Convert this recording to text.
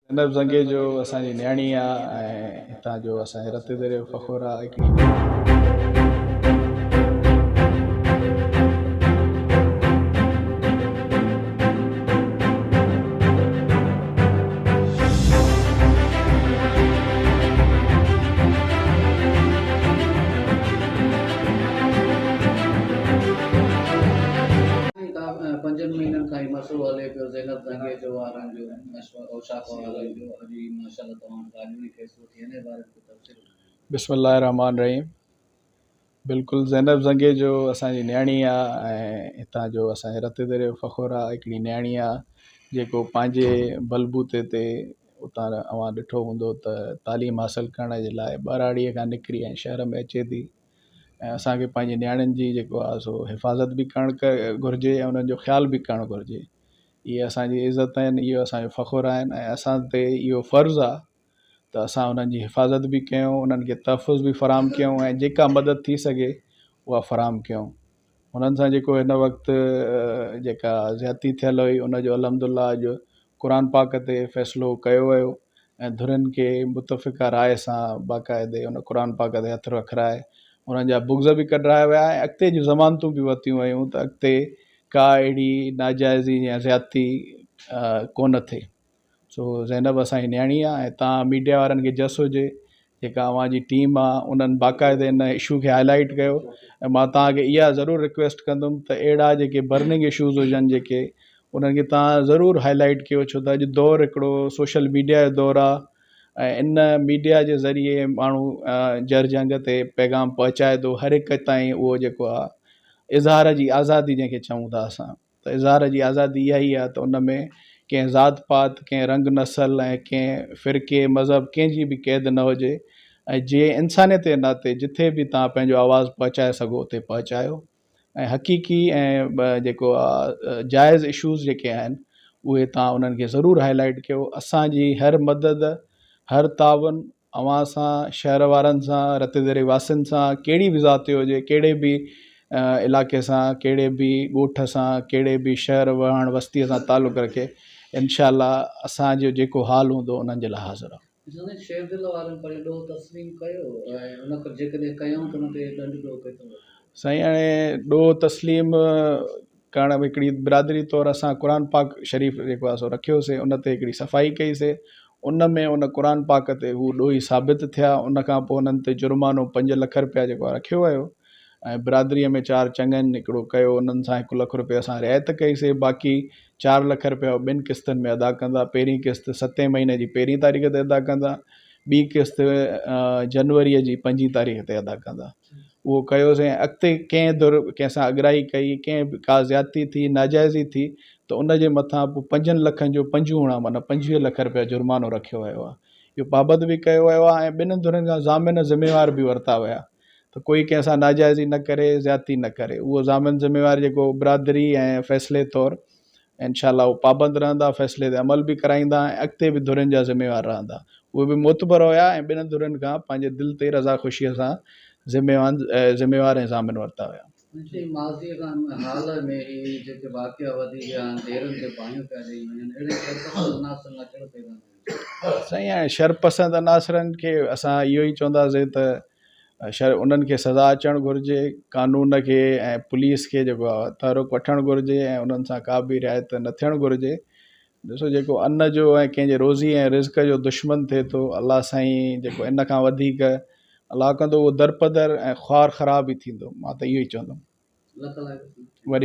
ज़ैनब ज़ंगे जो असांजी न्याणी आहे ऐं हितां जो असांजे रते दरे जो फ़ख़ुरु आहे हिकिड़ी। पंजनि महीननि खां ई मसइलो हले पियो ज़ैनब ज़ंगे जो वारनि जो औशाक वारनि जो अॼु माशाअल्लाह तमामु ॻाल्हियूं केसूं थी हिन बारे में तफ़सील। बिस्मिल्लाहिर्रहमानिर्रहीम। बिल्कुलु ज़ैनब ज़ंगे जो असांजी न्याणी आहे ऐं हितां जो असांजे रते दरे जो फ़ख़ुरु आहे हिकिड़ी न्याणी आहे जेको पंहिंजे बलबूते ते उतां अवां ॾिठो हूंदो त तालीम हासिलु करण जे लाइ ॿाराड़ीअ खां निकिरी ऐं शहर में अचे थी ऐं असांखे पंहिंजी न्याणियुनि जी जेको आहे सो हिफ़ाज़त बि करणु घुरिजे ऐं उन्हनि जो ख़्यालु बि करणु घुरिजे। इहे असांजी इज़त आहिनि, इहो असांजो फ़ख़ुरु आहिनि ऐं असां ते इहो फ़र्ज़ु आहे त असां उन्हनि जी हिफ़ाज़त बि कयूं, उन्हनि खे तहफ़ुज़ बि फ़राहम कयूं ऐं जेका मदद थी सघे उहा फ़राहम कयूं। हुननि सां जेको हिन वक़्तु जेका ज़्यादती थियल हुई उनजो अल्हम्दुलिल्लाह अॼु क़ुर पाक ते फ़ैसिलो कयो वियो ऐं धुरियुनि खे मुतफ़िक़ा राय सां बाक़ाइदे उन क़ुर पाक ते हथु रखाए उन्हनि जा बुग़्ज़ बि कढाया विया ऐं अॻिते जी ज़मानतूं बि वरितियूं वयूं त अॻिते का अहिड़ी नाजाइज़ी या ज़्यादती कोन थिए। सो ज़ैनब असांजी न्याणी आहे ऐं तव्हां मीडिया वारनि खे जस हुजे जेका अव्हांजी टीम आहे उन्हनि बाक़ाइदे हिन इशू खे हाईलाइट कयो ऐं मां तव्हांखे इहा ज़रूरु रिक्वेस्ट कंदुमि त अहिड़ा जेके बर्निंग इशूज़ हुजनि जेके उन्हनि खे तव्हां ज़रूरु हाईलाइट कयो, छो त अॼु दौरु हिकिड़ो सोशल मीडिया जो दौरु आहे ऐं इन मीडिया जे ज़रिए माण्हू जर जंग ते पैगाम पहुचाए थो हर हिक ताईं उहो जेको आहे इज़हार जी आज़ादी जंहिंखे चऊं था असां त इज़हार जी आज़ादी इहा ई आहे त उन में कंहिं ज़ात पात कंहिं रंग नसल ऐं कंहिं फ़िरके मज़हब कंहिंजी बि क़ैद न हुजे ऐं जे इंसानियत जे नाते जिथे बि तव्हां पंहिंजो आवाज़ु पहुचाए सघो उते पहुचायो ऐं हक़ीक़ी ऐं जेको आहे जाइज़ इशूज़ जेके आहिनि उहे तव्हां उन्हनि खे ज़रूरु हाईलाइट कयो। असांजी हर मदद हर तावन अव्हां सां शहर वारनि सां रते दरे वासियुनि सां कहिड़ी बि ज़ात जो हुजे कहिड़े बि इलाइक़े सां कहिड़े बि ॻोठ सां कहिड़े बि शहर वहण बस्तीअ सां तालुक़ु रखे इंशाअल्लाह असांजो जेको हाल हूंदो उन्हनि जे लाइ हाज़िर आहे। शेर दिल वारनि पर ॾोह तस्लीम कयो ऐं उन जेकॾहिं कयूं त उन ते ॾंढ ॾोह कयो। साईं हाणे ॾोह तस्लीम करण में हिकिड़ी बिरादरी तौरु असां क़ुर पाक शरीफ़ जेको आहे सो रखियोसीं उन ते हिकिड़ी सफ़ाई कईसीं उन में उन क़ुर पाक ते हू ॾोही साबित थिया उन खां पोइ उन्हनि ते जुर्मानो 5 लख रुपया जेको आहे रखियो वियो ऐं बिरादरीअ में 4 चङनि हिकिड़ो कयो उन्हनि सां 1 लख रुपया असां रिआयत कईसीं बाक़ी 4 लख रुपया 2 क़िस्तनि में अदा कंदा। पहिरीं क़िस्त 7 महीने जी 1 तारीख़ ते अदा कंदा, ॿी क़िस्त जनवरीअ जी 5 तारीख़ ते अदा कंदा। उहो कयोसीं। अॻिते कंहिंसां अॻिराई कई कंहिं का ज़्यादती थी नाजाइज़ी थी त उन जे मथां पोइ 5 लखनि जो 5 गुणा माना 25 लख रुपया जुर्मानो रखियो वियो आहे। इहो पाबंद बि कयो वियो आहे ऐं ॿिन्हिनि धुरनि खां ज़ामिन ज़िम्मेवार बि वरिता विया त कोई कंहिंसां नाजाइज़ी न करे ज़्यादती न करे। उहो ज़ामिन ज़िम्मेवार जेको बिरादरी ऐं फ़ैसिले तौरु इंशाअल्लाह उहो पाबंद रहंदा, फ़ैसिले ते अमल बि कराईंदा ऐं अॻिते बि धुरनि जा ज़िम्मेवार रहंदा। उहे बि मोतबर हुया ऐं ॿिन्हिनि धुरनि खां पंहिंजे दिलि ते रज़ा ख़ुशीअ सां ज़िम्मेवार ऐं ज़ामिन वरिता हुया। माज़ीअ खां हाल में ही जेके वाक़िया वधी विया आहिनि देरनि ते बाहियूं पिया ॾेई वञनि अहिड़े साईं हाणे शरपसंद अनासरनि खे असां इहो ई चवंदासीं त उन्हनि खे सज़ा अचणु घुरिजे, कानून खे ऐं पुलिस खे जेको आहे तहरुक वठणु घुरिजे ऐं उन्हनि सां का बि रिआयत न थियणु घुरिजे। ॾिसो जेको अन्न जो ऐं कंहिंजे रोज़ी ऐं रिज़्क जो दुश्मन थिए थो अलाह साईं जेको इन खां वधीक अलाह कंदो उहो दरपदर ऐं ख़्वार ख़राब ई थींदो। मां त इहो ई चवंदुमि।